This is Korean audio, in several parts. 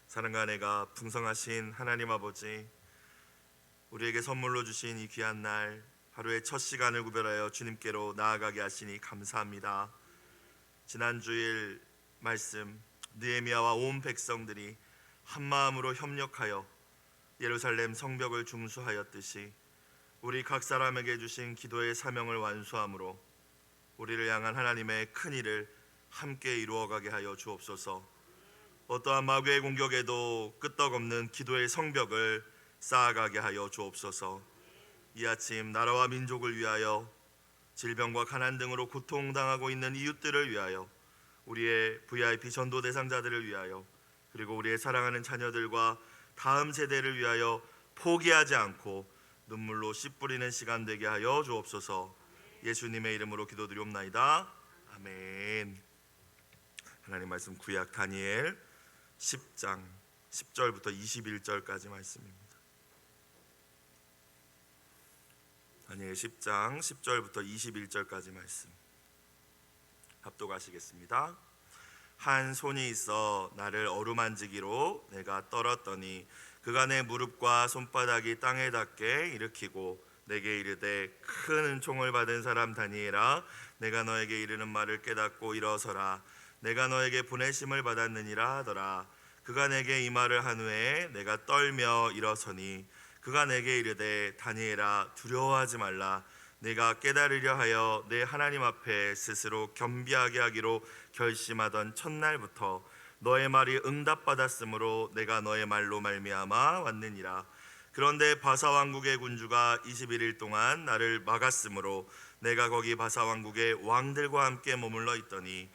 사랑과 은혜가 풍성하신 하나님 아버지, 우리에게 선물로 주신 이 귀한 날, 하루의 첫 시간을 구별하여 주님께로 나아가게 하시니 감사합니다. 지난 주일 말씀, 느헤미야와 온 백성들이 한 마음으로 협력하여 예루살렘 성벽을 중수하였듯이 우리 각 사람에게 주신 기도의 사명을 완수함으로 우리를 향한 하나님의 큰 일을 함께 이루어가게 하여 주옵소서. 어떠한 마귀의 공격에도 끄떡없는 기도의 성벽을 쌓아가게 하여 주옵소서. 이 아침 나라와 민족을 위하여, 질병과 가난 등으로 고통당하고 있는 이웃들을 위하여, 우리의 VIP 전도 대상자들을 위하여, 그리고 우리의 사랑하는 자녀들과 다음 세대를 위하여 포기하지 않고 눈물로 씨 뿌리는 시간 되게 하여 주옵소서. 예수님의 이름으로 기도드리옵나이다. 아멘. 하나님 말씀 구약 다니엘 10장 10절부터 21절까지 말씀입니다. 다니엘 10장 10절부터 21절까지 말씀 합독하시겠습니다. 한 손이 있어 나를 어루만지기로 내가 떨었더니 그가 내 무릎과 손바닥이 땅에 닿게 일으키고 내게 이르되 큰 은총을 받은 사람 다니엘아, 내가 너에게 이르는 말을 깨닫고 일어서라. 내가 너에게 보내심을 받았느니라 하더라. 그가 내게 이 말을 한 후에 내가 떨며 일어서니 그가 내게 이르되 다니엘아, 두려워하지 말라. 내가 깨달으려 하여 내 하나님 앞에 스스로 겸비하게 하기로 결심하던 첫날부터 너의 말이 응답받았으므로 내가 너의 말로 말미암아 왔느니라. 그런데 바사 왕국의 군주가 21일 동안 나를 막았으므로 내가 거기 바사 왕국의 왕들과 함께 머물러 있더니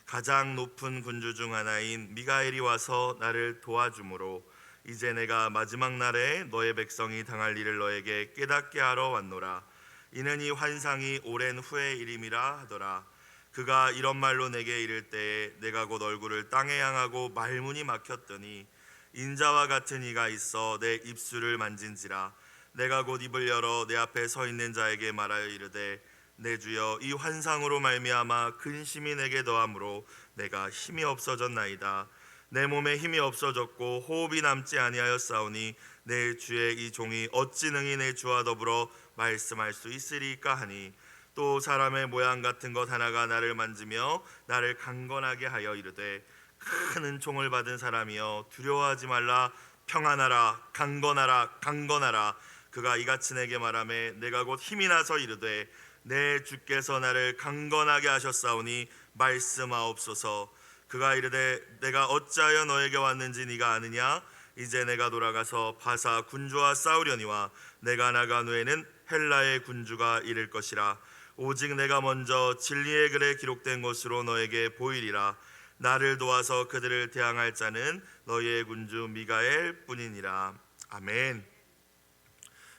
가장 높은 군주 중 하나인 미가엘이 와서 나를 도와주므로 이제 내가 마지막 날에 너의 백성이 당할 일을 너에게 깨닫게 하러 왔노라. 이는 이 환상이 오랜 후의 일임이라 하더라. 그가 이런 말로 내게 이를 때에 내가 곧 얼굴을 땅에 향하고 말문이 막혔더니 인자와 같은 이가 있어 내 입술을 만진지라. 내가 곧 입을 열어 내 앞에 서 있는 자에게 말하여 이르되 내 주여, 이 환상으로 말미암아 근심이 내게 더함으로 내가 힘이 없어졌나이다. 내 몸에 힘이 없어졌고 호흡이 남지 아니하였사오니 내 주의 이 종이 어찌 능히 내 주와 더불어 말씀할 수 있으리까 하니, 또 사람의 모양 같은 것 하나가 나를 만지며 나를 강건하게 하여 이르되 큰 은총을 받은 사람이여, 두려워하지 말라. 평안하라. 강건하라. 강건하라. 그가 이같이 내게 말하매 내가 곧 힘이 나서 이르되 내 주께서 나를 강건하게 하셨사오니 말씀하옵소서. 그가 이르되 내가 어찌하여 너에게 왔는지 네가 아느냐? 이제 내가 돌아가서 바사 군주와 싸우려니와 내가 나간 후에는 헬라의 군주가 이를 것이라. 오직 내가 먼저 진리의 글에 기록된 것으로 너에게 보이리라. 나를 도와서 그들을 대항할 자는 너희의 군주 미가엘 뿐이니라. 아멘.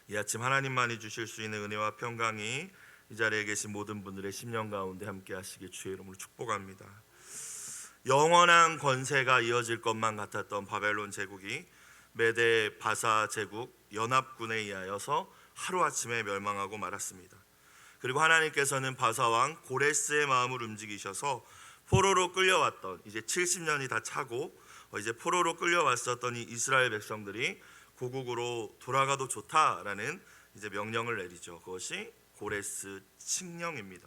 이 아침 하나님만이 주실 수 있는 은혜와 평강이 이 자리에 계신 모든 분들의 심령 가운데 함께 하시길 주의 이름으로 축복합니다. 영원한 권세가 이어질 것만 같았던 바벨론 제국이 메대 바사 제국 연합군에 의하여서 하루아침에 멸망하고 말았습니다. 그리고 하나님께서는 바사 왕 고레스의 마음을 움직이셔서 포로로 끌려왔던, 이제 70년이 다 차고 이제 포로로 끌려왔었던 이 이스라엘 백성들이 고국으로 돌아가도 좋다라는 이제 명령을 내리죠. 그것이 고레스 칙령입니다.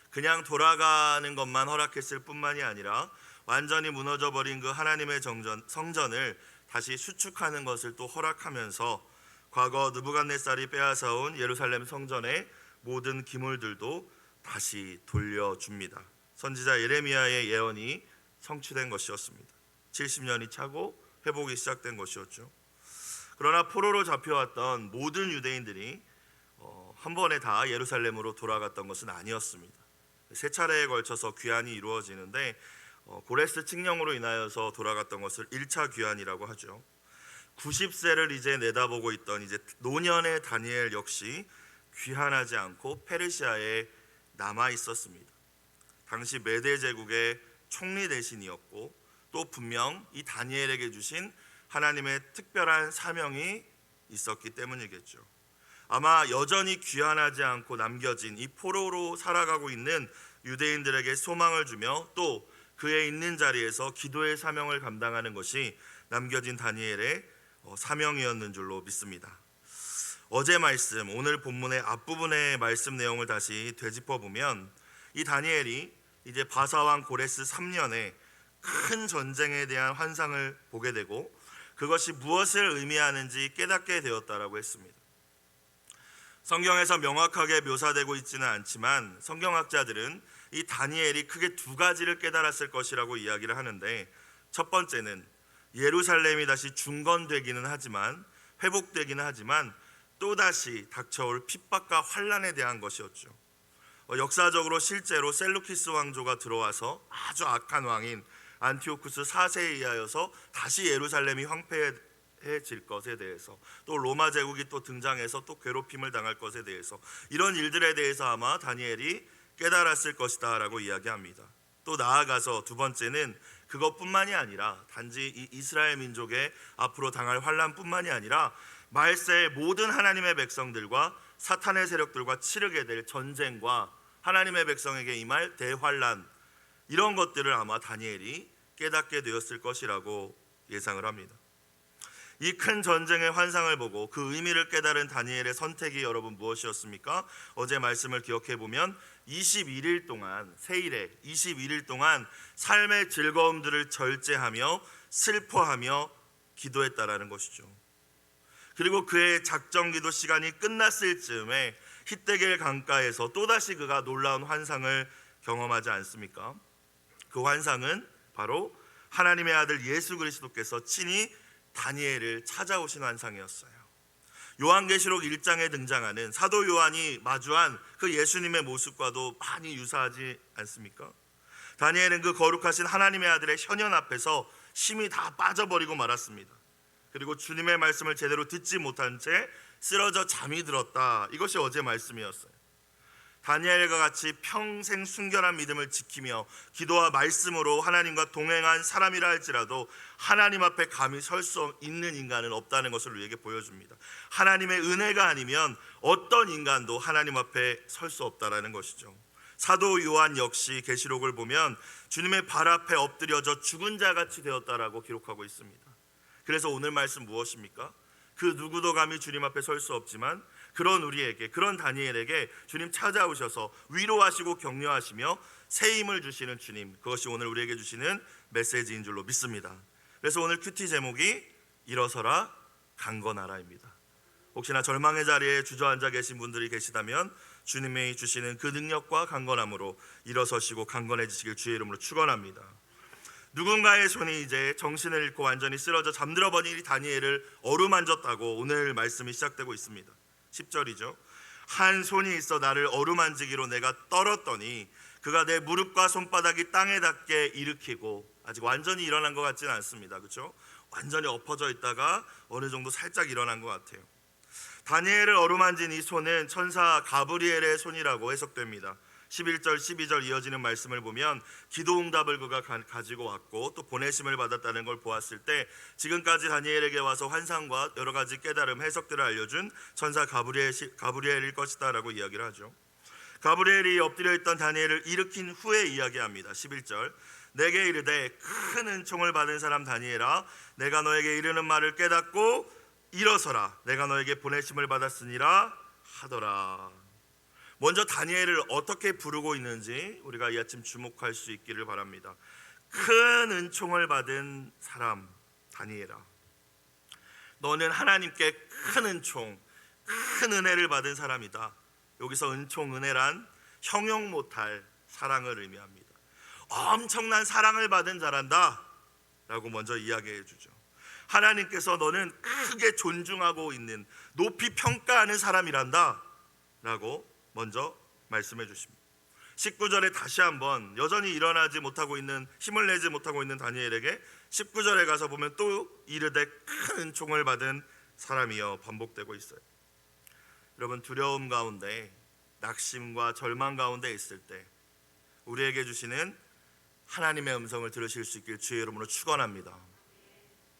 그냥 돌아가는 것만 허락했을 뿐만이 아니라 완전히 무너져 버린 그 하나님의 성전을 다시 수축하는 것을 또 허락하면서 과거 느부갓네살이 빼앗아온 예루살렘 성전의 모든 기물들도 다시 돌려줍니다. 선지자 예레미야의 예언이 성취된 것이었습니다. 70년이 차고 회복이 시작된 것이었죠. 그러나 포로로 잡혀왔던 모든 유대인들이 한 번에 다 예루살렘으로 돌아갔던 것은 아니었습니다. 세 차례에 걸쳐서 귀환이 이루어지는데 고레스 칙령으로 인하여서 돌아갔던 것을 1차 귀환이라고 하죠. 90세를 이제 내다보고 있던 이제 노년의 다니엘 역시 귀환하지 않고 페르시아에 남아 있었습니다. 당시 메대 제국의 총리 대신이었고 또 분명 이 다니엘에게 주신 하나님의 특별한 사명이 있었기 때문이겠죠. 아마 여전히 귀환하지 않고 남겨진 이 포로로 살아가고 있는 유대인들에게 소망을 주며 또 그의 있는 자리에서 기도의 사명을 감당하는 것이 남겨진 다니엘의 사명이었는 줄로 믿습니다. 어제 말씀, 오늘 본문의 앞부분의 말씀 내용을 다시 되짚어 보면 이 다니엘이 이제 바사왕 고레스 3년에 큰 전쟁에 대한 환상을 보게 되고 그것이 무엇을 의미하는지 깨닫게 되었다라고 했습니다. 성경에서 명확하게 묘사되고 있지는 않지만 성경학자들은 이 다니엘이 크게 두 가지를 깨달았을 것이라고 이야기를 하는데, 첫 번째는 예루살렘이 다시 중건되기는 하지만, 회복되기는 하지만 또다시 닥쳐올 핍박과 환란에 대한 것이었죠. 역사적으로 실제로 셀루키스 왕조가 들어와서 아주 악한 왕인 안티오쿠스 4세에 의하여서 다시 예루살렘이 황폐해질 것에 대해서, 또 로마 제국이 또 등장해서 또 괴롭힘을 당할 것에 대해서, 이런 일들에 대해서 아마 다니엘이 깨달았을 것이다 라고 이야기합니다. 또 나아가서 두 번째는 그것뿐만이 아니라 단지 이 이스라엘 민족의 앞으로 당할 환란뿐만이 아니라 말세의 모든 하나님의 백성들과 사탄의 세력들과 치르게 될 전쟁과 하나님의 백성에게 임할 대환란, 이런 것들을 아마 다니엘이 깨닫게 되었을 것이라고 예상을 합니다. 이 큰 전쟁의 환상을 보고 그 의미를 깨달은 다니엘의 선택이 여러분 무엇이었습니까? 어제 말씀을 기억해 보면 21일 동안, 세일에 21일 동안 삶의 즐거움들을 절제하며 슬퍼하며 기도했다라는 것이죠. 그리고 그의 작정기도 시간이 끝났을 즈음에 히데겔 강가에서 또다시 그가 놀라운 환상을 경험하지 않습니까? 그 환상은 바로 하나님의 아들 예수 그리스도께서 친히 다니엘을 찾아오신 환상이었어요. 요한계시록 1장에 등장하는 사도 요한이 마주한 그 예수님의 모습과도 많이 유사하지 않습니까? 다니엘은 그 거룩하신 하나님의 아들의 현현 앞에서 심히 다 빠져버리고 말았습니다. 그리고 주님의 말씀을 제대로 듣지 못한 채 쓰러져 잠이 들었다. 이것이 어제 말씀이었어요. 다니엘과 같이 평생 순결한 믿음을 지키며 기도와 말씀으로 하나님과 동행한 사람이라 할지라도 하나님 앞에 감히 설 수 있는 인간은 없다는 것을 우리에게 보여줍니다. 하나님의 은혜가 아니면 어떤 인간도 하나님 앞에 설 수 없다라는 것이죠. 사도 요한 역시 계시록을 보면 주님의 발 앞에 엎드려져 죽은 자같이 되었다라고 기록하고 있습니다. 그래서 오늘 말씀 무엇입니까? 그 누구도 감히 주님 앞에 설 수 없지만 그런 우리에게, 그런 다니엘에게 주님 찾아오셔서 위로하시고 격려하시며 새 힘을 주시는 주님, 그것이 오늘 우리에게 주시는 메시지인 줄로 믿습니다. 그래서 오늘 큐티 제목이 일어서라 강건하라입니다. 혹시나 절망의 자리에 주저앉아 계신 분들이 계시다면 주님이 주시는 그 능력과 강건함으로 일어서시고 강건해지시길 주의 이름으로 축원합니다. 누군가의 손이 이제 정신을 잃고 완전히 쓰러져 잠들어 버린 이 다니엘을 어루만졌다고 오늘 말씀이 시작되고 있습니다. 10절이죠. 한 손이 있어 나를 어루만지기로 내가 떨었더니 그가 내 무릎과 손바닥이 땅에 닿게 일으키고, 아직 완전히 일어난 것 같지는 않습니다. 그렇죠? 완전히 엎어져 있다가 어느 정도 살짝 일어난 것 같아요. 다니엘을 어루만진 이 손은 천사 가브리엘의 손이라고 해석됩니다. 11절 12절 이어지는 말씀을 보면 기도응답을 그가 가지고 왔고 또 보내심을 받았다는 걸 보았을 때 지금까지 다니엘에게 와서 환상과 여러 가지 깨달음, 해석들을 알려준 천사 가브리엘일 것이다 라고 이야기를 하죠. 가브리엘이 엎드려 있던 다니엘을 일으킨 후에 이야기합니다. 11절 내게 이르되 큰 은총을 받은 사람 다니엘아, 내가 너에게 이르는 말을 깨닫고 일어서라, 내가 너에게 보내심을 받았으니라 하더라. 먼저 다니엘을 어떻게 부르고 있는지 우리가 이 아침 주목할 수 있기를 바랍니다. 큰 은총을 받은 사람 다니엘아, 너는 하나님께 큰 은총, 큰 은혜를 받은 사람이다. 여기서 은총, 은혜란 형용 못할 사랑을 의미합니다. 엄청난 사랑을 받은 자란다 라고 먼저 이야기해 주죠. 하나님께서 너는 크게 존중하고 있는, 높이 평가하는 사람이란다 라고 먼저 말씀해 주십니다. 19절에 다시 한번 여전히 일어나지 못하고 있는, 힘을 내지 못하고 있는 다니엘에게 19절에 가서 보면 또 이르되 큰 은총을 받은 사람이여 반복되고 있어요. 여러분, 두려움 가운데, 낙심과 절망 가운데 있을 때 우리에게 주시는 하나님의 음성을 들으실 수 있길 주의 이름으로 축원합니다.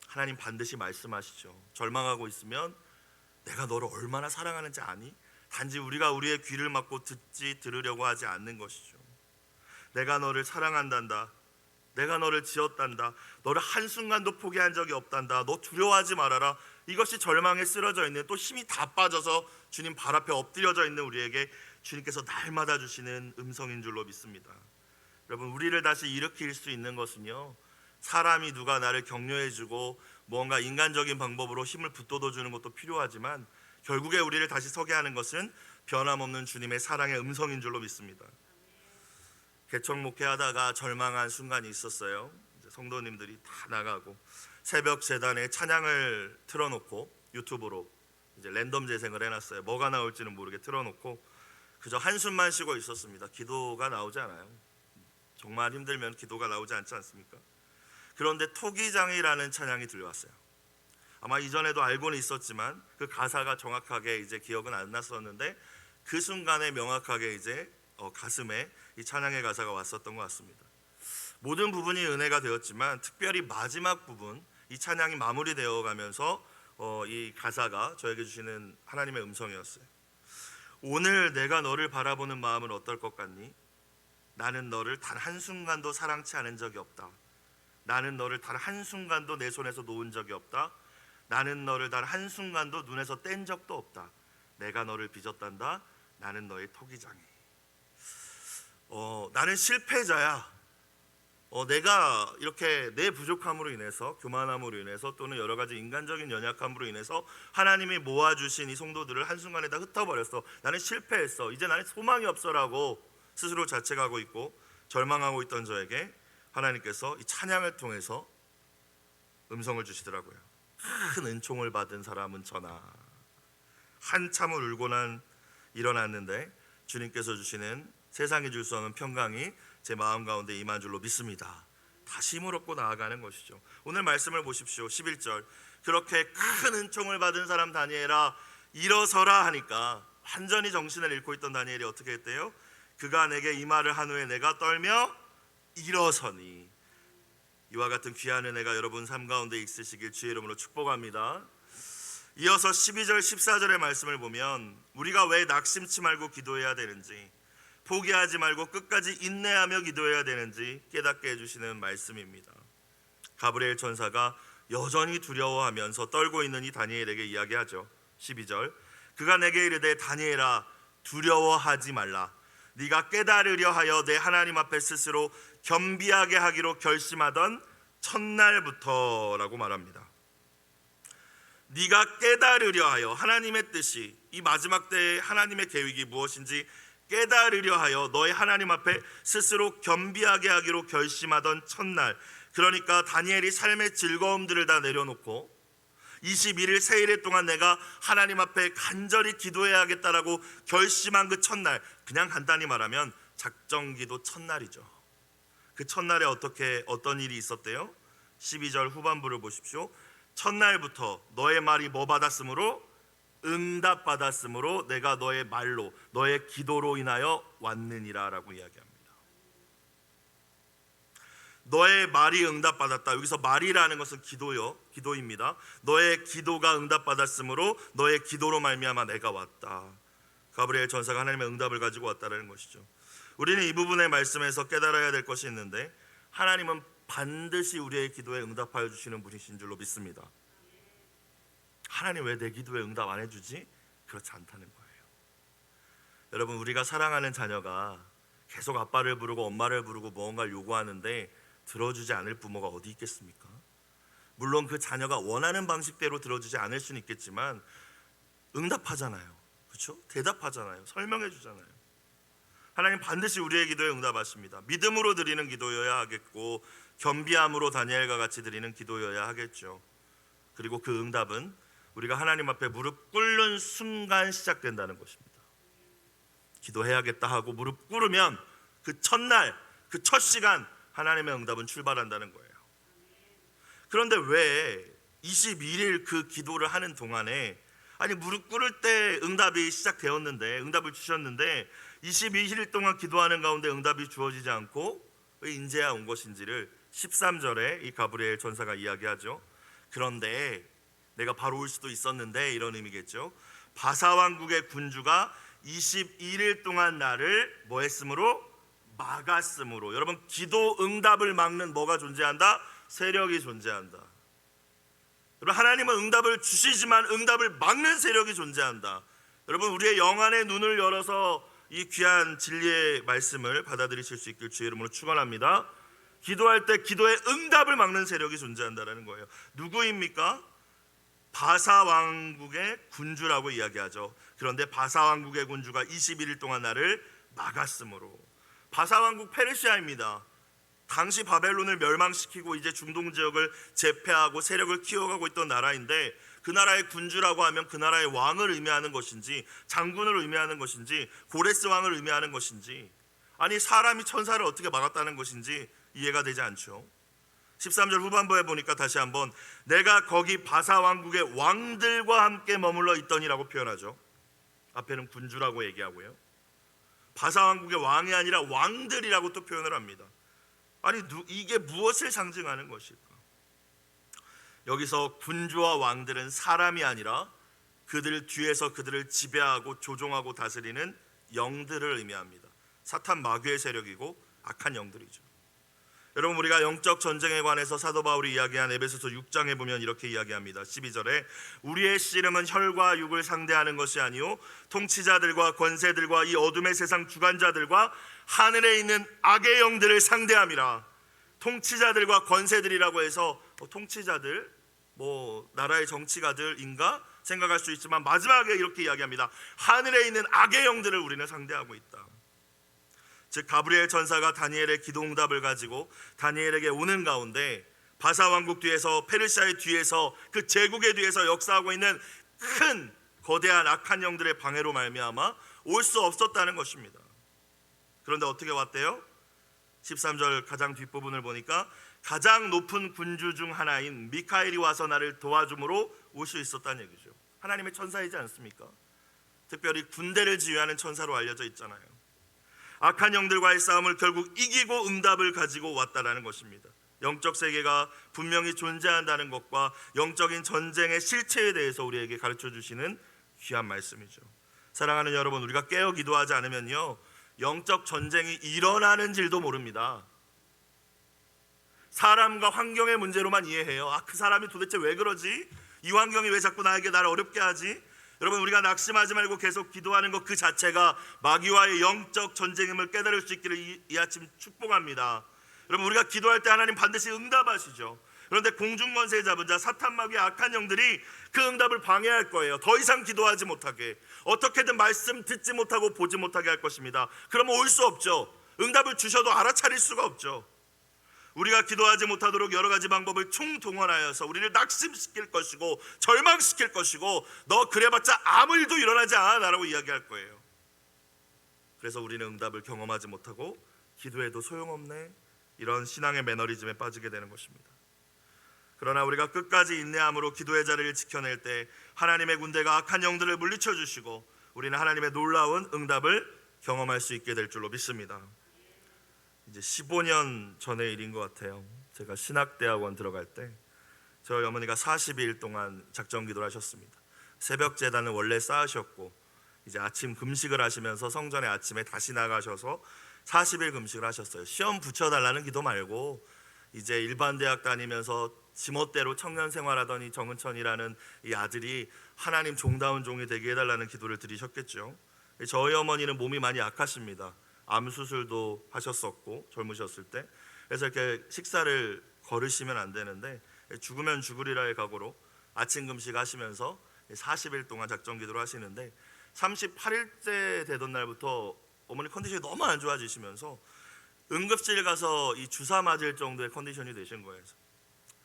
하나님 반드시 말씀하시죠. 절망하고 있으면 내가 너를 얼마나 사랑하는지 아니? 단지 우리가 우리의 귀를 막고 들으려고 하지 않는 것이죠. 내가 너를 사랑한단다. 내가 너를 지었단다. 너를 한순간도 포기한 적이 없단다. 너 두려워하지 말아라. 이것이 절망에 쓰러져 있는, 또 힘이 다 빠져서 주님 발 앞에 엎드려져 있는 우리에게 주님께서 날마다 주시는 음성인 줄로 믿습니다. 여러분, 우리를 다시 일으킬 수 있는 것은요, 사람이 누가 나를 격려해주고 뭔가 인간적인 방법으로 힘을 북돋워주는 것도 필요하지만 결국에 우리를 다시 서게 하는 것은 변함없는 주님의 사랑의 음성인 줄로 믿습니다. 개척 목회하다가 절망한 순간이 있었어요. 이제 성도님들이 다 나가고 새벽 재단에 찬양을 틀어놓고 유튜브로 이제 랜덤 재생을 해놨어요. 뭐가 나올지는 모르게 틀어놓고 그저 한숨만 쉬고 있었습니다. 기도가 나오지 않아요. 정말 힘들면 기도가 나오지 않지 않습니까? 그런데 토기장이라는 찬양이 들려왔어요. 아마 이전에도 알고는 있었지만 그 가사가 정확하게 이제 기억은 안 났었는데 그 순간에 명확하게 이제 가슴에 이 찬양의 가사가 왔었던 것 같습니다. 모든 부분이 은혜가 되었지만 특별히 마지막 부분, 이 찬양이 마무리되어 가면서 이 가사가 저에게 주시는 하나님의 음성이었어요. 오늘 내가 너를 바라보는 마음은 어떨 것 같니? 나는 너를 단 한순간도 사랑치 않은 적이 없다. 나는 너를 단 한순간도 내 손에서 놓은 적이 없다. 나는 너를 단 한순간도 눈에서 뗀 적도 없다. 내가 너를 빚었단다. 나는 너의 토기장이. 나는 실패자야. 내가 이렇게 내 부족함으로 인해서, 교만함으로 인해서, 또는 여러 가지 인간적인 연약함으로 인해서 하나님이 모아주신 이 성도들을 한순간에 다 흩어버렸어. 나는 실패했어. 이제 나는 소망이 없어라고 스스로 자책하고 있고 절망하고 있던 저에게 하나님께서 이 찬양을 통해서 음성을 주시더라고요. 큰 은총을 받은 사람은 저나. 한참을 울고는 일어났는데 주님께서 주시는 세상이 줄 수 없는 평강이 제 마음 가운데 임한 줄로 믿습니다. 다시 힘을 얻고 나아가는 것이죠. 오늘 말씀을 보십시오. 11절, 그렇게 큰 은총을 받은 사람 다니엘아 일어서라 하니까 완전히 정신을 잃고 있던 다니엘이 어떻게 했대요? 그가 내게 이 말을 한 후에 내가 떨며 일어서니. 이와 같은 귀한 은혜가 여러분 삶 가운데 있으시길 주의 이름으로 축복합니다. 이어서 12절 14절의 말씀을 보면 우리가 왜 낙심치 말고 기도해야 되는지, 포기하지 말고 끝까지 인내하며 기도해야 되는지 깨닫게 해주시는 말씀입니다. 가브리엘 천사가 여전히 두려워하면서 떨고 있는 이 다니엘에게 이야기하죠. 12절, 그가 내게 이르되 다니엘아 두려워하지 말라. 네가 깨달으려 하여 내 하나님 앞에 스스로 겸비하게 하기로 결심하던 첫날부터라고 말합니다. 네가 깨달으려 하여, 하나님의 뜻이, 이 마지막 때의 하나님의 계획이 무엇인지 깨달으려 하여 너의 하나님 앞에 스스로 겸비하게 하기로 결심하던 첫날, 그러니까 다니엘이 삶의 즐거움들을 다 내려놓고 21일 세일일 동안 내가 하나님 앞에 간절히 기도해야겠다라고 결심한 그 첫날, 그냥 간단히 말하면 작정기도 첫날이죠. 그 첫날에 어떤 일이 있었대요? 12절 후반부를 보십시오. 첫날부터 너의 말이 뭐 받았으므로? 응답받았으므로 내가 너의 말로, 너의 기도로 인하여 왔느니라 라고 이야기합니다. 너의 말이 응답받았다. 여기서 말이라는 것은 기도입니다. 너의 기도가 응답받았으므로 너의 기도로 말미암아 내가 왔다. 가브리엘 천사가 하나님의 응답을 가지고 왔다는 것이죠. 우리는 이 부분의 말씀에서 깨달아야 될 것이 있는데, 하나님은 반드시 우리의 기도에 응답하여 주시는 분이신 줄로 믿습니다. 하나님 왜 내 기도에 응답 안 해주지? 그렇지 않다는 거예요. 여러분, 우리가 사랑하는 자녀가 계속 아빠를 부르고 엄마를 부르고 무언가를 요구하는데 들어주지 않을 부모가 어디 있겠습니까? 물론 그 자녀가 원하는 방식대로 들어주지 않을 수는 있겠지만 응답하잖아요. 그렇죠? 대답하잖아요. 설명해 주잖아요. 하나님 반드시 우리의 기도에 응답하십니다. 믿음으로 드리는 기도여야 하겠고 겸비함으로 다니엘과 같이 드리는 기도여야 하겠죠. 그리고 그 응답은 우리가 하나님 앞에 무릎 꿇는 순간 시작된다는 것입니다. 기도해야겠다 하고 무릎 꿇으면 그 첫날, 그 첫 시간 하나님의 응답은 출발한다는 거예요. 그런데 왜 21일 그 기도를 하는 동안에, 아니 무릎 꿇을 때 응답이 시작되었는데, 응답을 주셨는데 22일 동안 기도하는 가운데 응답이 주어지지 않고 왜 인제야 온 것인지를 13절에 이 가브리엘 천사가 이야기하죠. 그런데 내가 바로 올 수도 있었는데, 이런 의미겠죠. 바사 왕국의 군주가 21일 동안 나를 뭐 했으므로? 막았으므로. 여러분, 기도 응답을 막는 뭐가 존재한다? 세력이 존재한다. 여러분, 하나님은 응답을 주시지만 응답을 막는 세력이 존재한다. 여러분, 우리의 영안의 눈을 열어서 이 귀한 진리의 말씀을 받아들이실 수 있길 주의 이름으로 축원합니다. 기도할 때 기도의 응답을 막는 세력이 존재한다는 거예요. 누구입니까? 바사 왕국의 군주라고 이야기하죠. 그런데 바사 왕국의 군주가 21일 동안 나를 막았으므로. 바사 왕국 페르시아입니다. 당시 바벨론을 멸망시키고 이제 중동 지역을 제패하고 세력을 키워가고 있던 나라인데, 그 나라의 군주라고 하면 그 나라의 왕을 의미하는 것인지, 장군을 의미하는 것인지, 고레스 왕을 의미하는 것인지, 아니 사람이 천사를 어떻게 막았다는 것인지 이해가 되지 않죠. 13절 후반부에 보니까 다시 한번 내가 거기 바사 왕국의 왕들과 함께 머물러 있더니라고 표현하죠. 앞에는 군주라고 얘기하고요, 바사 왕국의 왕이 아니라 왕들이라고 또 표현을 합니다. 아니 이게 무엇을 상징하는 것일까? 여기서 군주와 왕들은 사람이 아니라 그들 뒤에서 그들을 지배하고 조종하고 다스리는 영들을 의미합니다. 사탄 마귀의 세력이고 악한 영들이죠. 여러분, 우리가 영적 전쟁에 관해서 사도 바울이 이야기한 에베소서 6장에 보면 이렇게 이야기합니다. 12절에 우리의 씨름은 혈과 육을 상대하는 것이 아니요 통치자들과 권세들과 이 어둠의 세상 주관자들과 하늘에 있는 악의 영들을 상대함이라. 통치자들과 권세들이라고 해서 통치자들, 나라의 정치가들인가 생각할 수 있지만 마지막에 이렇게 이야기합니다. 하늘에 있는 악의 영들을 우리는 상대하고 있다. 즉 가브리엘 천사가 다니엘의 기도응답을 가지고 다니엘에게 오는 가운데 바사 왕국 뒤에서, 페르시아의 뒤에서, 그 제국의 뒤에서 역사하고 있는 큰 거대한 악한 영들의 방해로 말미암아 올 수 없었다는 것입니다. 그런데 어떻게 왔대요? 13절 가장 뒷부분을 보니까 가장 높은 군주 중 하나인 미카엘이 와서 나를 도와줌으로 올 수 있었다는 얘기죠. 하나님의 천사이지 않습니까? 특별히 군대를 지휘하는 천사로 알려져 있잖아요. 악한 영들과의 싸움을 결국 이기고 응답을 가지고 왔다라는 것입니다. 영적 세계가 분명히 존재한다는 것과 영적인 전쟁의 실체에 대해서 우리에게 가르쳐 주시는 귀한 말씀이죠. 사랑하는 여러분, 우리가 깨어 기도하지 않으면요 영적 전쟁이 일어나는 줄도 모릅니다. 사람과 환경의 문제로만 이해해요. 그 사람이 도대체 왜 그러지? 이 환경이 왜 자꾸 나에게 나를 어렵게 하지? 여러분, 우리가 낙심하지 말고 계속 기도하는 것 그 자체가 마귀와의 영적 전쟁임을 깨달을 수 있기를 이 아침 축복합니다. 여러분, 우리가 기도할 때 하나님 반드시 응답하시죠. 그런데 공중권세 잡은 자 사탄 마귀의 악한 영들이 그 응답을 방해할 거예요. 더 이상 기도하지 못하게, 어떻게든 말씀 듣지 못하고 보지 못하게 할 것입니다. 그러면 올 수 없죠. 응답을 주셔도 알아차릴 수가 없죠. 우리가 기도하지 못하도록 여러 가지 방법을 총동원하여서 우리를 낙심시킬 것이고 절망시킬 것이고 너 그래봤자 아무 일도 일어나지 않아 라고 이야기할 거예요. 그래서 우리는 응답을 경험하지 못하고 기도해도 소용없네, 이런 신앙의 매너리즘에 빠지게 되는 것입니다. 그러나 우리가 끝까지 인내함으로 기도의 자리를 지켜낼 때 하나님의 군대가 악한 영들을 물리쳐 주시고 우리는 하나님의 놀라운 응답을 경험할 수 있게 될 줄로 믿습니다. 이제 15년 전의 일인 것 같아요. 제가 신학대학원 들어갈 때 저희 어머니가 40일 동안 작정 기도를 하셨습니다. 새벽 제단을 원래 쌓으셨고 이제 아침 금식을 하시면서 성전에 아침에 다시 나가셔서 40일 금식을 하셨어요. 시험 붙여달라는 기도 말고 이제 일반 대학 다니면서 지멋대로 청년 생활하던 이 정은천이라는 이 아들이 하나님 종다운 종이 되게 해달라는 기도를 드리셨겠죠. 저희 어머니는 몸이 많이 약하십니다. 암 수술도 하셨었고 젊으셨을 때, 그래서 이렇게 식사를 거르시면 안 되는데 죽으면 죽으리라의 각오로 아침 금식 하시면서 40일 동안 작정 기도를 하시는데 38일째 되던 날부터 어머니 컨디션이 너무 안 좋아지시면서 응급실 가서 이 주사 맞을 정도의 컨디션이 되신 거예요.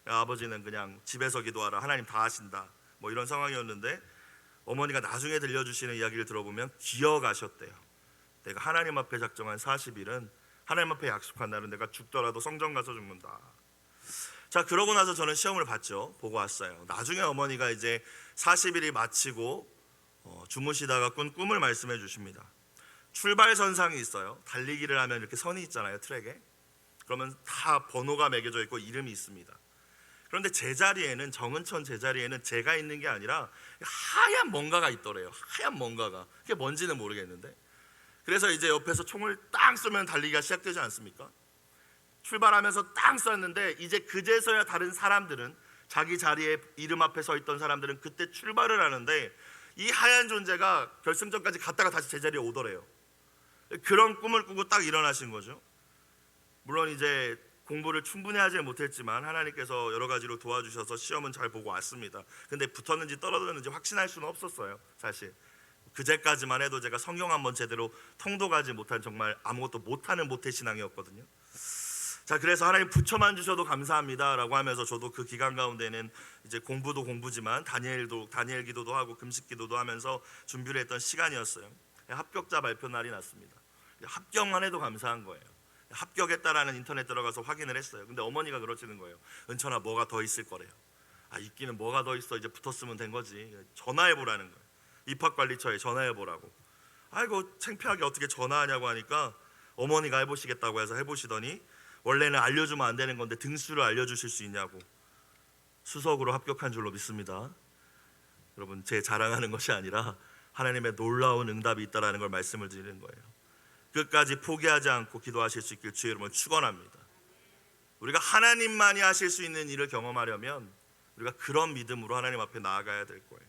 아버지는 그냥 집에서 기도하라, 하나님 다 하신다, 이런 상황이었는데 어머니가 나중에 들려주시는 이야기를 들어보면 기어가셨대요. 내가 하나님 앞에 작정한 40일은 하나님 앞에 약속한 날은 내가 죽더라도 성전 가서 죽는다. 자, 그러고 나서 저는 시험을 봤죠. 보고 왔어요. 나중에 어머니가 이제 40일이 마치고 주무시다가 꾼 꿈을 말씀해 주십니다. 출발선상이 있어요. 달리기를 하면 이렇게 선이 있잖아요, 트랙에. 그러면 다 번호가 매겨져 있고 이름이 있습니다. 그런데 제 자리에는, 정은천 제 자리에는 제가 있는 게 아니라 하얀 뭔가가 있더래요. 하얀 뭔가가. 그게 뭔지는 모르겠는데 그래서 이제 옆에서 총을 땅 쏘면 달리기가 시작되지 않습니까? 출발하면서 땅 쐈는데 이제 그제서야 다른 사람들은, 자기 자리에 이름 앞에 서 있던 사람들은 그때 출발을 하는데 이 하얀 존재가 결승전까지 갔다가 다시 제자리에 오더래요. 그런 꿈을 꾸고 딱 일어나신 거죠. 물론 이제 공부를 충분히 하지 못했지만 하나님께서 여러 가지로 도와주셔서 시험은 잘 보고 왔습니다. 근데 붙었는지 떨어졌는지 확신할 수는 없었어요. 사실 그제까지만 해도 제가 성경 한번 제대로 통독하지 못한 정말 아무것도 못하는 모태신앙이었거든요. 자, 그래서 하나님 붙여만 주셔도 감사합니다 라고 하면서 저도 그 기간 가운데는 이제 공부도 공부지만 다니엘 기도도 하고 금식 기도도 하면서 준비를 했던 시간이었어요. 합격자 발표 날이 났습니다. 합격만 해도 감사한 거예요. 합격했다라는 인터넷 들어가서 확인을 했어요. 근데 어머니가 그러시는 거예요. 은천아, 뭐가 더 있을 거래요. 아, 있기는 뭐가 더 있어, 이제 붙었으면 된 거지. 전화해 보라는 거예요. 입학관리처에 전화해 보라고. 아이고 창피하게 어떻게 전화하냐고 하니까 어머니가 해보시겠다고 해서 해보시더니 원래는 알려주면 안 되는 건데 등수를 알려주실 수 있냐고. 수석으로 합격한 줄로 믿습니다. 여러분, 제 자랑하는 것이 아니라 하나님의 놀라운 응답이 있다라는 걸 말씀을 드리는 거예요. 끝까지 포기하지 않고 기도하실 수 있길 주의 이름으로 축원합니다. 우리가 하나님만이 하실 수 있는 일을 경험하려면 우리가 그런 믿음으로 하나님 앞에 나아가야 될 거예요.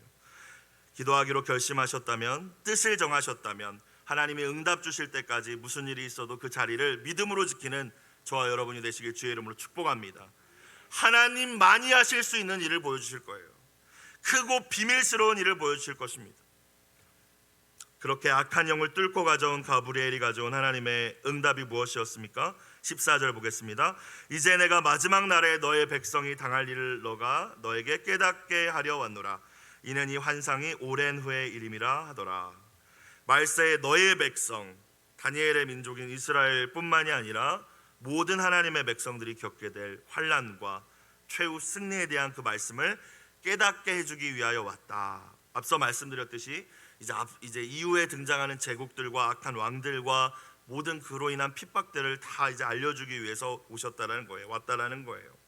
기도하기로 결심하셨다면, 뜻을 정하셨다면 하나님이 응답 주실 때까지 무슨 일이 있어도 그 자리를 믿음으로 지키는 저와 여러분이 되시길 주의 이름으로 축복합니다. 하나님만이 하실 수 있는 일을 보여주실 거예요. 크고 비밀스러운 일을 보여주실 것입니다. 그렇게 악한 영을 뚫고 가져온 가브리엘이 가져온 하나님의 응답이 무엇이었습니까? 14절 보겠습니다. 이제 내가 마지막 날에 너의 백성이 당할 일을 너가 너에게 깨닫게 하려 왔노라. 이는 이 환상이 오랜 후의 일임이라 하더라. 말세에 너의 백성, 다니엘의 민족인 이스라엘뿐만이 아니라 모든 하나님의 백성들이 겪게 될 환난과 최후 승리에 대한 그 말씀을 깨닫게 해주기 위하여 왔다. 앞서 말씀드렸듯이 이제 이후에 등장하는 제국들과 악한 왕들과 모든 그로 인한 핍박들을 다 이제 알려주기 위해서 오셨다라는 거예요. 왔다라는 거예요.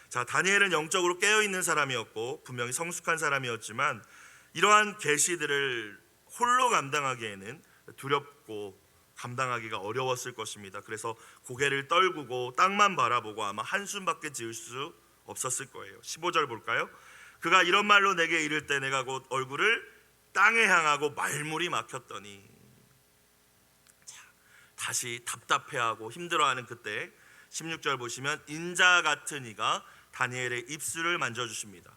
자, 다니엘은 영적으로 깨어 있는 사람이었고 분명히 성숙한 사람이었지만 이러한 계시들을 홀로 감당하기에는 두렵고 감당하기가 어려웠을 것입니다. 그래서 고개를 떨구고 땅만 바라보고 아마 한숨밖에 지을 수 없었을 거예요. 15절 볼까요? 그가 이런 말로 내게 이를 때 내가 곧 얼굴을 땅에 향하고 말문이 막혔더니. 자, 다시 답답해하고 힘들어하는 그때 16절 보시면 인자 같은 이가 다니엘의 입술을 만져주십니다.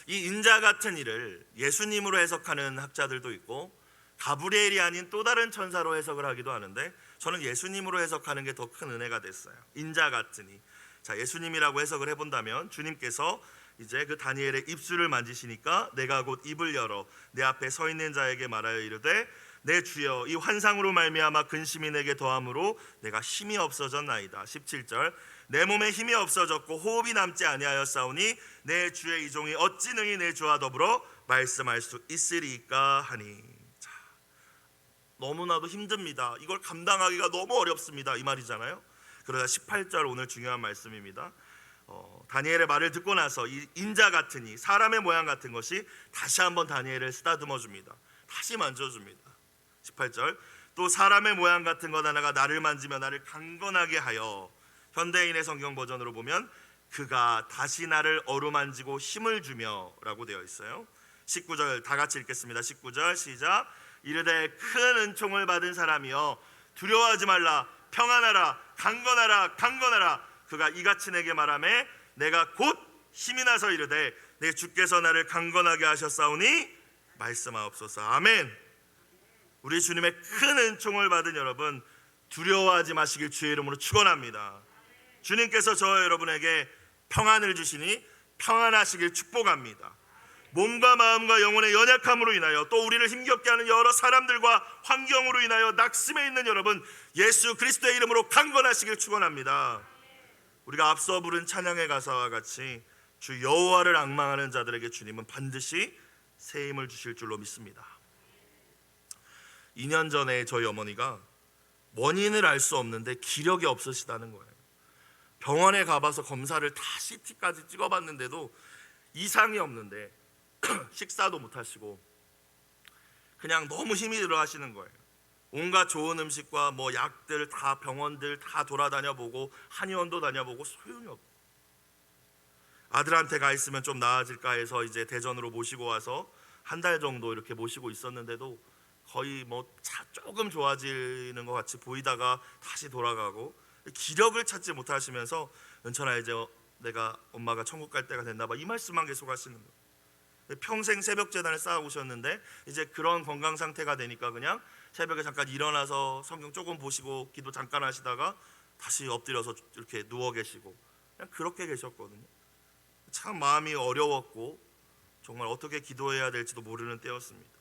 이 인자 같은 이를 예수님으로 해석하는 학자들도 있고 가브리엘이 아닌 또 다른 천사로 해석을 하기도 하는데 저는 예수님으로 해석하는 게 더 큰 은혜가 됐어요. 인자 같은 이. 자, 예수님이라고 해석을 해본다면 주님께서 이제 그 다니엘의 입술을 만지시니까 내가 곧 입을 열어 내 앞에 서 있는 자에게 말하여 이르되 내 주여 이 환상으로 말미암아 근심이 내게 더함으로 내가 힘이 없어졌나이다. 17절 내 몸에 힘이 없어졌고 호흡이 남지 아니하였사오니 내 주의 이 종이 어찌 능히 내 주와 더불어 말씀할 수 있으리까 하니. 자, 너무나도 힘듭니다. 이걸 감당하기가 너무 어렵습니다. 이 말이잖아요. 그러다 18절 오늘 중요한 말씀입니다. 다니엘의 말을 듣고 나서 이 인자 같은 이 사람의 모양 같은 것이 다시 한번 다니엘을 쓰다듬어 줍니다. 다시 만져줍니다. 18절 또 사람의 모양 같은 것 하나가 나를 만지며 나를 강건하게 하여, 현대인의 성경 버전으로 보면 그가 다시 나를 어루만지고 힘을 주며 라고 되어 있어요. 19절 다 같이 읽겠습니다. 19절 시작. 이르되 큰 은총을 받은 사람이여 두려워하지 말라. 평안하라. 강건하라. 강건하라. 그가 이같이 내게 말하매 내가 곧 힘이 나서 이르되 내 주께서 나를 강건하게 하셨사오니 말씀하옵소서. 아멘. 우리 주님의 큰 은총을 받은 여러분 두려워하지 마시길 주의 이름으로 축원합니다. 주님께서 저와 여러분에게 평안을 주시니 평안하시길 축복합니다. 몸과 마음과 영혼의 연약함으로 인하여 또 우리를 힘겹게 하는 여러 사람들과 환경으로 인하여 낙심해 있는 여러분 예수 그리스도의 이름으로 강건하시길 축원합니다. 우리가 앞서 부른 찬양의 가사와 같이 주 여호와를 앙망하는 자들에게 주님은 반드시 새 힘을 주실 줄로 믿습니다. 2년 전에 저희 어머니가 원인을 알 수 없는데 기력이 없으시다는 거예요. 병원에 가봐서 검사를 다 CT까지 찍어봤는데도 이상이 없는데 식사도 못 하시고 그냥 너무 힘이 들어 하시는 거예요. 온갖 좋은 음식과 뭐 약들 다 병원들 다 돌아다녀 보고 한의원도 다녀보고 소용이 없고, 아들한테 가 있으면 좀 나아질까 해서 이제 대전으로 모시고 와서 한 달 정도 이렇게 모시고 있었는데도 거의 뭐 조금 좋아지는 것 같이 보이다가 다시 돌아가고, 기력을 찾지 못하시면서 은천아 이제 내가 엄마가 천국 갈 때가 됐나 봐, 이 말씀만 계속 하시는 거예요. 평생 새벽 제단을 쌓아오셨는데 이제 그런 건강 상태가 되니까 그냥 새벽에 잠깐 일어나서 성경 조금 보시고 기도 잠깐 하시다가 다시 엎드려서 이렇게 누워 계시고 그냥 그렇게 계셨거든요. 참 마음이 어려웠고 정말 어떻게 기도해야 될지도 모르는 때였습니다.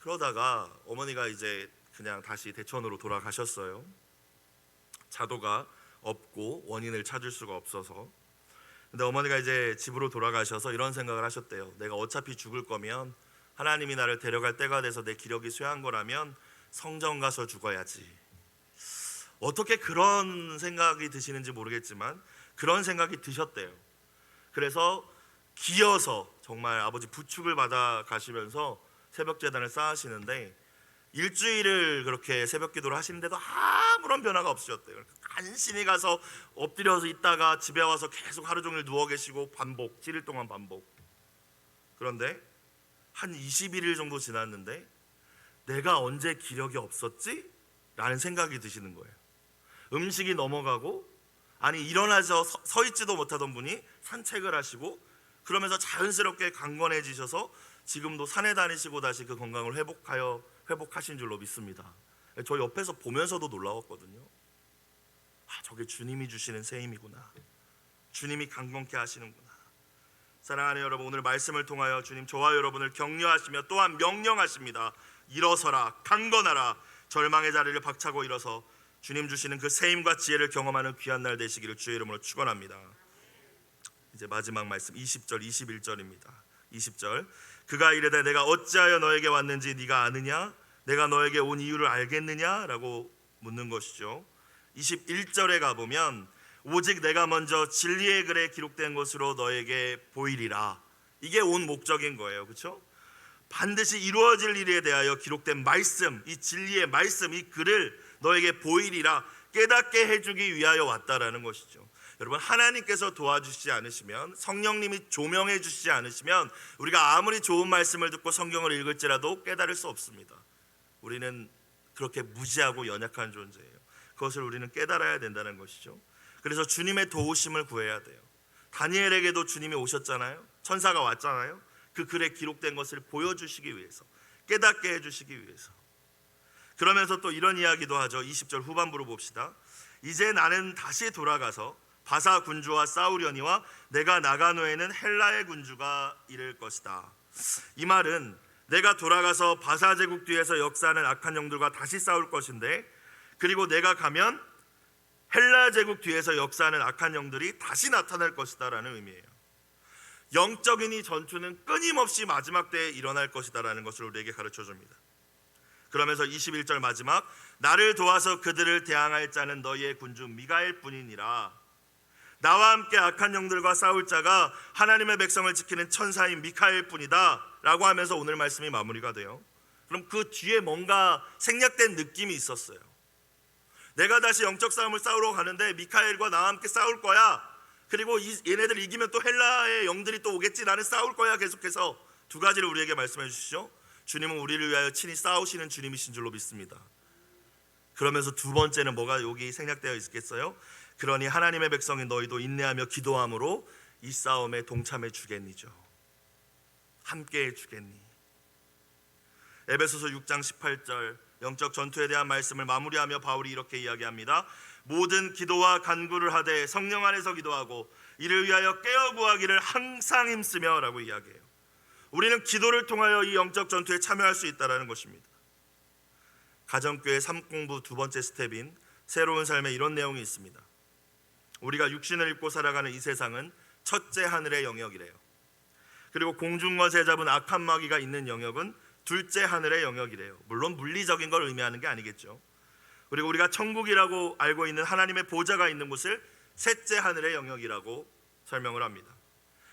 그러다가 어머니가 이제 그냥 다시 대천으로 돌아가셨어요. 자도가 없고 원인을 찾을 수가 없어서. 근데 어머니가 이제 집으로 돌아가셔서 이런 생각을 하셨대요. 내가 어차피 죽을 거면, 하나님이 나를 데려갈 때가 돼서 내 기력이 쇠한 거라면 성전 가서 죽어야지. 어떻게 그런 생각이 드시는지 모르겠지만 그런 생각이 드셨대요. 그래서 기어서 정말 아버지 부축을 받아 가시면서 새벽 제단을 쌓으시는데 일주일을 그렇게 새벽 기도를 하시는데도 아무런 변화가 없으셨대요. 간신히 가서 엎드려서 있다가 집에 와서 계속 하루 종일 누워 계시고 반복, 7일 동안 반복. 그런데 한 21일 정도 지났는데 내가 언제 기력이 없었지? 라는 생각이 드시는 거예요. 음식이 넘어가고, 아니 일어나서 서 있지도 못하던 분이 산책을 하시고, 그러면서 자연스럽게 강건해지셔서 지금도 산에 다니시고 다시 그 건강을 회복하신 줄로 믿습니다. 저 옆에서 보면서도 놀라웠거든요. 저게 주님이 주시는 새 힘이구나. 주님이 강건케 하시는구나. 사랑하는 여러분, 오늘 말씀을 통하여 주님 저와 여러분을 격려하시며 또한 명령하십니다. 일어서라, 강건하라. 절망의 자리를 박차고 일어서 주님 주시는 그 새 힘과 지혜를 경험하는 귀한 날 되시기를 주의 이름으로 축원합니다. 이제 마지막 말씀 20절 21절입니다. 20절, 그가 이르되 내가 어찌하여 너에게 왔는지 네가 아느냐? 내가 너에게 온 이유를 알겠느냐? 라고 묻는 것이죠. 21절에 가보면 오직 내가 먼저 진리의 글에 기록된 것으로 너에게 보이리라. 이게 온 목적인 거예요. 그렇죠? 반드시 이루어질 일에 대하여 기록된 말씀, 이 진리의 말씀, 이 글을 너에게 보이리라, 깨닫게 해주기 위하여 왔다라는 것이죠. 여러분, 하나님께서 도와주시지 않으시면, 성령님이 조명해 주시지 않으시면 우리가 아무리 좋은 말씀을 듣고 성경을 읽을지라도 깨달을 수 없습니다. 우리는 그렇게 무지하고 연약한 존재예요. 그것을 우리는 깨달아야 된다는 것이죠. 그래서 주님의 도우심을 구해야 돼요. 다니엘에게도 주님이 오셨잖아요. 천사가 왔잖아요. 그 글에 기록된 것을 보여주시기 위해서, 깨닫게 해주시기 위해서. 그러면서 또 이런 이야기도 하죠. 20절 후반부로 봅시다. 이제 나는 다시 돌아가서 바사 군주와 싸우려니와 내가 나간 후에는 헬라의 군주가 이를 것이다. 이 말은 내가 돌아가서 바사 제국 뒤에서 역사하는 악한 영들과 다시 싸울 것인데, 그리고 내가 가면 헬라 제국 뒤에서 역사하는 악한 영들이 다시 나타날 것이다 라는 의미예요. 영적인 이 전투는 끊임없이 마지막 때에 일어날 것이다 라는 것을 우리에게 가르쳐 줍니다. 그러면서 21절 마지막, 나를 도와서 그들을 대항할 자는 너희의 군주 미가엘 뿐이니라. 나와 함께 악한 영들과 싸울 자가 하나님의 백성을 지키는 천사인 미카엘 뿐이다 라고 하면서 오늘 말씀이 마무리가 돼요. 그럼 그 뒤에 뭔가 생략된 느낌이 있었어요. 내가 다시 영적 싸움을 싸우러 가는데 미카엘과 나와 함께 싸울 거야. 그리고 얘네들 이기면 또 헬라의 영들이 또 오겠지. 나는 싸울 거야. 계속해서 두 가지를 우리에게 말씀해 주시죠. 주님은 우리를 위하여 친히 싸우시는 주님이신 줄로 믿습니다. 그러면서 두 번째는 뭐가 여기 생략되어 있겠어요? 그러니 하나님의 백성인 너희도 인내하며 기도함으로 이 싸움에 동참해 주겠니죠. 함께 해 주겠니. 에베소서 6장 18절 영적 전투에 대한 말씀을 마무리하며 바울이 이렇게 이야기합니다. 모든 기도와 간구를 하되 성령 안에서 기도하고 이를 위하여 깨어 구하기를 항상 힘쓰며 라고 이야기해요. 우리는 기도를 통하여 이 영적 전투에 참여할 수 있다는 것입니다. 가정교회 삶공부 두 번째 스텝인 새로운 삶에 이런 내용이 있습니다. 우리가 육신을 입고 살아가는 이 세상은 첫째 하늘의 영역이래요. 그리고 공중것에 잡은 악한 마귀가 있는 영역은 둘째 하늘의 영역이래요. 물론 물리적인 걸 의미하는 게 아니겠죠. 그리고 우리가 천국이라고 알고 있는 하나님의 보좌가 있는 곳을 셋째 하늘의 영역이라고 설명을 합니다.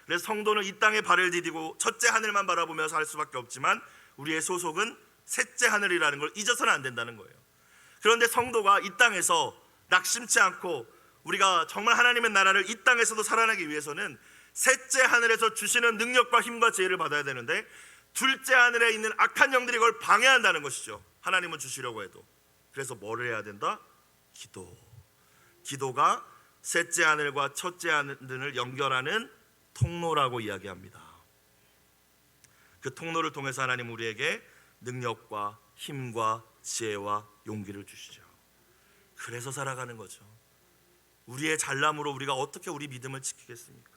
그래서 성도는 이 땅에 발을 디디고 첫째 하늘만 바라보며 살 수밖에 없지만 우리의 소속은 셋째 하늘이라는 걸 잊어서는 안 된다는 거예요. 그런데 성도가 이 땅에서 낙심치 않고 우리가 정말 하나님의 나라를 이 땅에서도 살아나기 위해서는 셋째 하늘에서 주시는 능력과 힘과 지혜를 받아야 되는데, 둘째 하늘에 있는 악한 영들이 그걸 방해한다는 것이죠. 하나님은 주시려고 해도. 그래서 뭐를 해야 된다? 기도가 셋째 하늘과 첫째 하늘을 연결하는 통로라고 이야기합니다. 그 통로를 통해서 하나님 우리에게 능력과 힘과 지혜와 용기를 주시죠. 그래서 살아가는 거죠. 우리의 잘남으로 우리가 어떻게 우리 믿음을 지키겠습니까?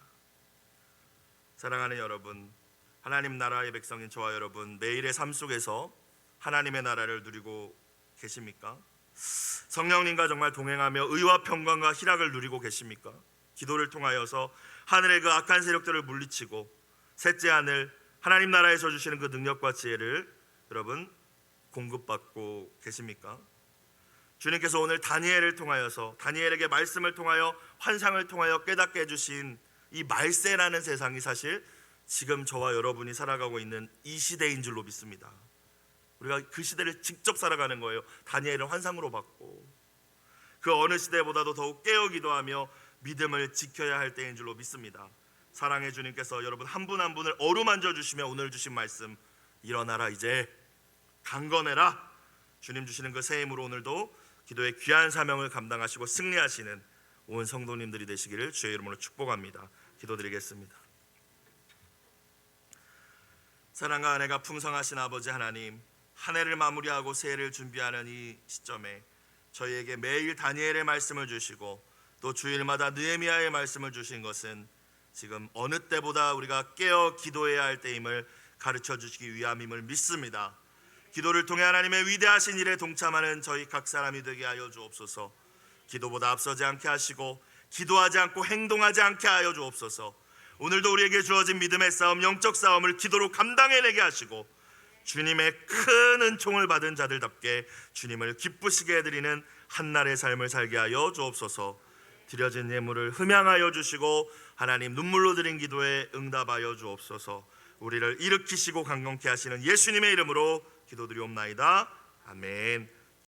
사랑하는 여러분, 하나님 나라의 백성인 저와 여러분, 매일의 삶 속에서 하나님의 나라를 누리고 계십니까? 성령님과 정말 동행하며 의와 평강과 희락을 누리고 계십니까? 기도를 통하여서 하늘의 그 악한 세력들을 물리치고 셋째 하늘 하나님 나라에서 주시는 그 능력과 지혜를 여러분 공급받고 계십니까? 주님께서 오늘 다니엘을 통하여서, 다니엘에게 말씀을 통하여 환상을 통하여 깨닫게 해주신 이 말세라는 세상이 사실 지금 저와 여러분이 살아가고 있는 이 시대인 줄로 믿습니다. 우리가 그 시대를 직접 살아가는 거예요. 다니엘은 환상으로 봤고, 그 어느 시대보다도 더욱 깨어 기도하며 믿음을 지켜야 할 때인 줄로 믿습니다. 사랑의 주님께서 여러분 한 분 한 분을 어루만져 주시며 오늘 주신 말씀, 일어나라 이제 강건해라. 주님 주시는 그 새 힘으로 오늘도 기도의 귀한 사명을 감당하시고 승리하시는 온 성도님들이 되시기를 주의 이름으로 축복합니다. 기도드리겠습니다. 사랑과 은혜가 풍성하신 아버지 하나님, 한 해를 마무리하고 새해를 준비하는 이 시점에 저희에게 매일 다니엘의 말씀을 주시고 또 주일마다 느헤미야의 말씀을 주신 것은 지금 어느 때보다 우리가 깨어 기도해야 할 때임을 가르쳐 주시기 위함임을 믿습니다. 기도를 통해 하나님의 위대하신 일에 동참하는 저희 각 사람이 되게 하여 주옵소서. 기도보다 앞서지 않게 하시고 기도하지 않고 행동하지 않게 하여 주옵소서. 오늘도 우리에게 주어진 믿음의 싸움, 영적 싸움을 기도로 감당해내게 하시고 주님의 큰 은총을 받은 자들답게 주님을 기쁘시게 해드리는 한날의 삶을 살게 하여 주옵소서. 드려진 예물을 흠양하여 주시고 하나님 눈물로 드린 기도에 응답하여 주옵소서. 우리를 일으키시고 강건케 하시는 예수님의 이름으로 기도드리옵나이다. 아멘.